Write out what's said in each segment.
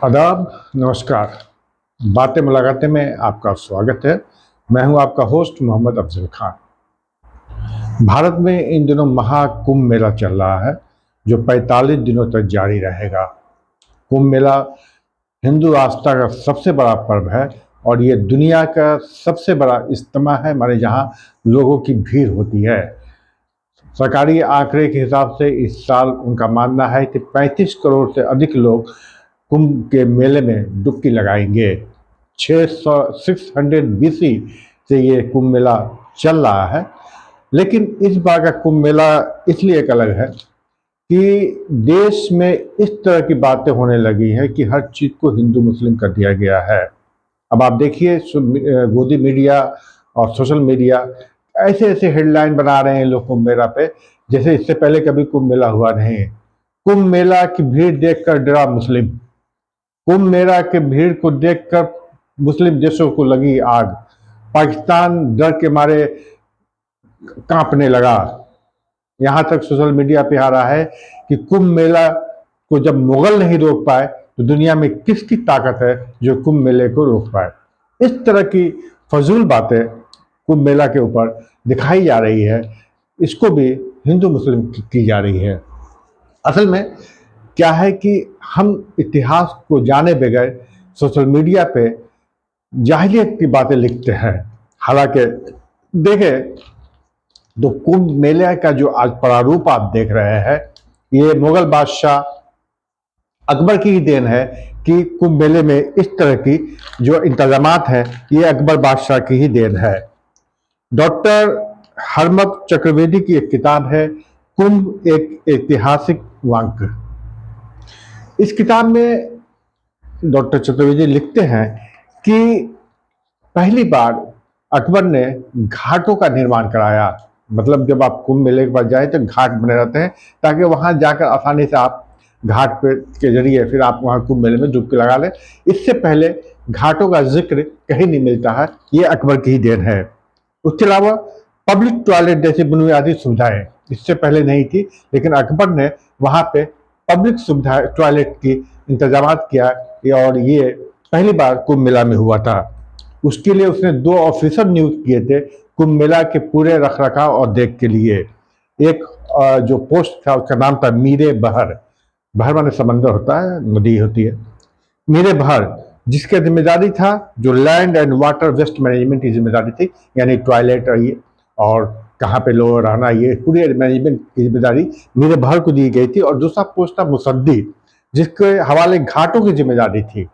आदाब, नमस्कार। बातें मुलाकातें में आपका स्वागत है। मैं हूं आपका होस्ट मोहम्मद अफजल खान। भारत में इन दिनों महाकुंभ मेला चल रहा है, जो 45 दिनों तक जारी रहेगा। कुंभ मेला हिंदू आस्था का सबसे बड़ा पर्व है और ये दुनिया का सबसे बड़ा इज्तिमा है, माने जहां लोगों की भीड़ होती है। सरकारी आंकड़े के हिसाब से इस साल उनका मानना है कि 35 करोड़ से अधिक लोग कुंभ के मेले में डुबकी लगाएंगे। 600 BC से ये कुंभ मेला चल रहा है, लेकिन इस बार का कुंभ मेला इसलिए एक अलग है कि देश में इस तरह की बातें होने लगी हैं कि हर चीज़ को हिंदू मुस्लिम कर दिया गया है। अब आप देखिए, गोदी मीडिया और सोशल मीडिया ऐसे ऐसे हेडलाइन बना रहे हैं लोग कुंभ मेला पे, जैसे इससे पहले कभी कुंभ मेला हुआ नहीं। कुंभ मेला की भीड़ देखकर डरा मुस्लिम। कुंभ मेला के भीड़ को देखकर मुस्लिम देशों को लगी आग। पाकिस्तान डर के मारे कांपने लगा। यहाँ तक सोशल मीडिया पे आ रहा है कि कुंभ मेला को जब मुगल नहीं रोक पाए तो दुनिया में किसकी ताकत है जो कुंभ मेले को रोक पाए। इस तरह की फजूल बातें कुंभ मेला के ऊपर दिखाई जा रही है, इसको भी हिंदू मुस्लिम की जा रही है। असल में क्या है कि हम इतिहास को जाने बगैर सोशल मीडिया पे जाहिलियत की बातें लिखते हैं। हालांकि देखें तो कुंभ मेले का जो आज प्रारूप आप देख रहे हैं, ये मुगल बादशाह अकबर की ही देन है कि कुंभ मेले में इस तरह की जो इंतजामात हैं, ये अकबर बादशाह की ही देन है। डॉक्टर हरमत चक्रवर्ती की एक किताब है, कुंभ एक ऐतिहासिक वांक। इस किताब में डॉक्टर चतुर्वेदी लिखते हैं कि पहली बार अकबर ने घाटों का निर्माण कराया। मतलब जब आप कुंभ मेले के पास जाए तो घाट बने रहते हैं, ताकि वहां जाकर आसानी से आप घाट पे के जरिए फिर आप वहां कुंभ मेले में डुबकी लगा लें। इससे पहले घाटों का जिक्र कहीं नहीं मिलता है, ये अकबर की ही देन है। उसके अलावा पब्लिक टॉयलेट जैसी बुनियादी सुविधाएं इससे पहले नहीं थी, लेकिन अकबर ने वहां पे पब्लिक सुविधा टॉयलेट की इंतजाम किया और ये पहली बार कुंभ मेला में हुआ था। उसके लिए उसने 2 ऑफिसर नियुक्त किए थे कुंभ मेला के पूरे रखरखाव और देख के लिए। एक जो पोस्ट था उसका नाम था मीरे बहर। बहर माने समंदर होता है, नदी होती है। मीरे बहर, जिसकी जिम्मेदारी था जो land and water waste management की जिम्मेदारी थी, यानी टॉयलेट और कहाँ पे लोग रहना, ये पूरी मैनेजमेंट की जिम्मेदारी मीरे बहर को दी गई थी। और दूसरा पोस्ट था मुसद्दी, जिसके हवाले घाटों की जिम्मेदारी थी।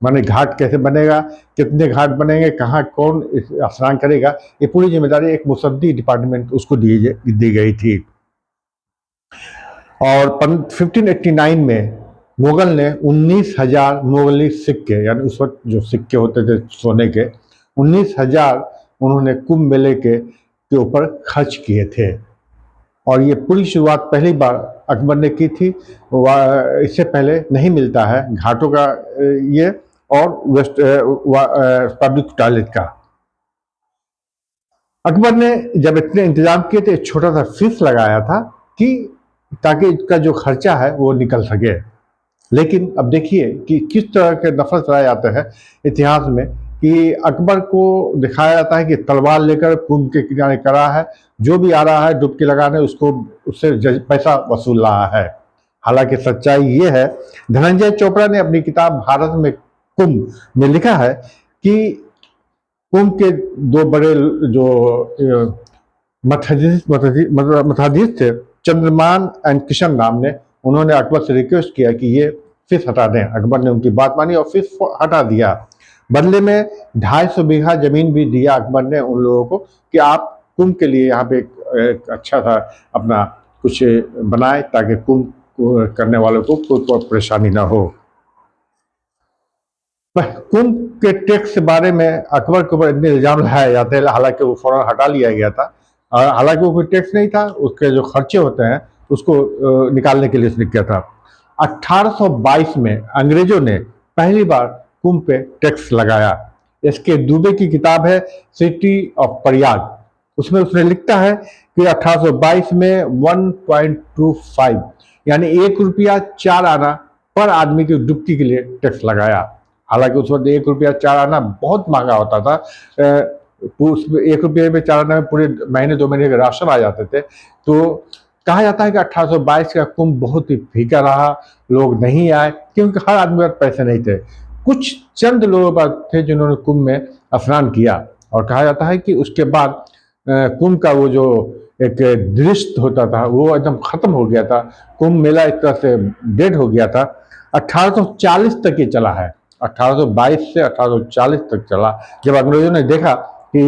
माने घाट कैसे बनेगा, कितने घाट बनेंगे, कहाँ कौन स्नान करेगा, ये पूरी जिम्मेदारी एक मुसद्दी डिपार्टमेंट उसको दी गई थी। और 1589 में मुगल ने 19,000 मुगली सिक्के, यानी उस वक्त जो सिक्के होते थे सोने के, 19,000 उन्होंने कुंभ मेले के ऊपर खर्च किए थे। और ये पूरी शुरुआत पहली बार अकबर ने की थी। इससे पहले नहीं मिलता है घाटों का ये और वेस्ट पब्लिक टॉयलेट का। अकबर ने जब इतने इंतजाम किए थे, एक छोटा सा फीस लगाया था कि ताकि इसका जो खर्चा है वो निकल सके। लेकिन अब देखिए कि किस तरह के नफरत चलाए जाते हैं इतिहास में, कि अकबर को दिखाया जाता है कि तलवार लेकर कुंभ के किनारे खड़ा है, जो भी आ रहा है डुबकी लगाने उसको उससे पैसा वसूल रहा है। हालांकि सच्चाई ये है, धनंजय चोपड़ा ने अपनी किताब भारत में कुंभ में लिखा है कि कुंभ के 2 बड़े जो मठाधीश थे, चंद्रमान एंड किशन नाम ने, उन्होंने अकबर से रिक्वेस्ट किया कि ये फीस हटा दें। अकबर ने उनकी बात मानी और फीस हटा दिया। बदले में 250 बीघा जमीन भी दिया अकबर ने उन लोगों को कि आप कुंभ के लिए यहाँ पे एक अच्छा सा अपना कुछ बनाए, ताकि कुंभ करने वालों को कोई परेशानी ना हो। कुंभ के टैक्स के बारे में अकबर के ऊपर इतने इल्जाम लगाए जाते हैं, हालांकि वो फौरन हटा लिया गया था। हालांकि वो कोई टैक्स नहीं था, उसके जो खर्चे होते हैं उसको निकालने के लिए उसने किया था। 1822 में अंग्रेजों ने पहली बार कुंभ पे टैक्स लगाया। इसके दुबे की किताब है सिटी ऑफ प्रयाग, उसमें उसने लिखता है कि 1822 में 1.25 यानी 1 रुपया 4 आना पर आदमी की डुबकी के लिए टैक्स लगाया। हालांकि उस वक्त 1 रुपया 4 आना बहुत महंगा होता था। उसमें 1 रुपये में 4 आना में पूरे महीने 2 महीने के राशन आ जाते थे। तो कहा जाता है कि 1822 का कुंभ बहुत ही फीका रहा, लोग नहीं आए क्योंकि हर आदमी के पास पैसे नहीं थे। कुछ चंद लोगों के पास थे जिन्होंने कुंभ में स्नान किया, और कहा जाता है कि उसके बाद कुंभ का वो जो एक दृश्य होता था वो एकदम खत्म हो गया था। कुंभ मेला एक तरह से डेड हो गया था। 1840 तक ये चला है, 1822 से 1840 तक चला। जब अंग्रेजों ने देखा कि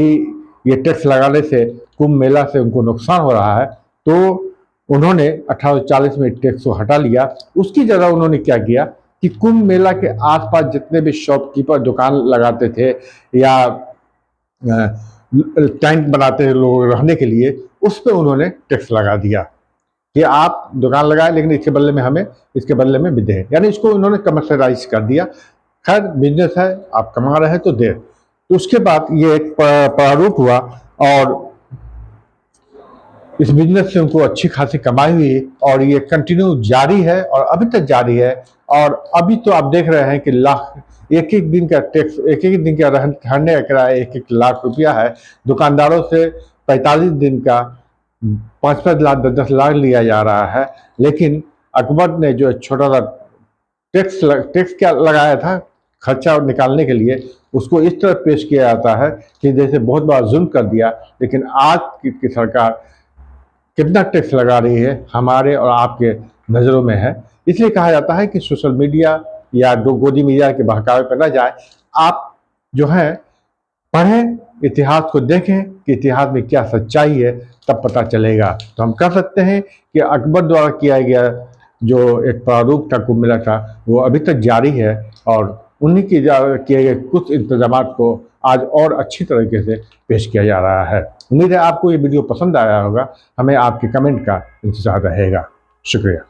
ये टैक्स लगाने से कुंभ मेला से उनको नुकसान हो रहा है, तो उन्होंने 1840 में टैक्स को हटा लिया। उसकी जगह उन्होंने क्या किया कि कुंभ मेला के आसपास जितने भी शॉपकीपर दुकान लगाते थे या टेंट बनाते थे लोग रहने के लिए, उस पर उन्होंने टैक्स लगा दिया कि आप दुकान लगाए लेकिन इसके बदले में हमें इसके बदले में भी दें। यानी इसको उन्होंने कमर्शलाइज कर दिया। खैर बिजनेस है, आप कमा रहे हैं तो दे। तो उसके बाद ये एक प्रारूप हुआ और इस बिजनेस से उनको अच्छी खासी कमाई हुई और ये कंटिन्यू जारी है और अभी तक जारी है। और अभी तो आप देख रहे हैं कि एक एक दिन का टैक्स, एक एक दिन का रहने का किराया 1-1 लाख रुपया है। दुकानदारों से 45 दिन का 5-5 लाख 10-10 लाख लिया जा रहा है। लेकिन अकबर ने जो छोटा सा टैक्स क्या लगाया था खर्चा निकालने के लिए, उसको इस तरह पेश किया जाता है कि जैसे बहुत बड़ा जुल्म कर दिया। लेकिन आज की सरकार कितना टैक्स लगा रही है हमारे और आपके नज़रों में है। इसलिए कहा जाता है कि सोशल मीडिया या गोदी मीडिया के बहकावे पर न जाए, आप जो है पढ़ें, इतिहास को देखें कि इतिहास में क्या सच्चाई है, तब पता चलेगा। तो हम कह सकते हैं कि अकबर द्वारा किया गया जो एक प्रारूप था कुंभ मेला का, वो अभी तक जारी है और उन्हीं की किए गए कुछ इंतजाम को आज और अच्छी तरीके से पेश किया जा रहा है। उम्मीद है आपको ये वीडियो पसंद आया होगा। हमें आपके कमेंट का इंतजार रहेगा। शुक्रिया।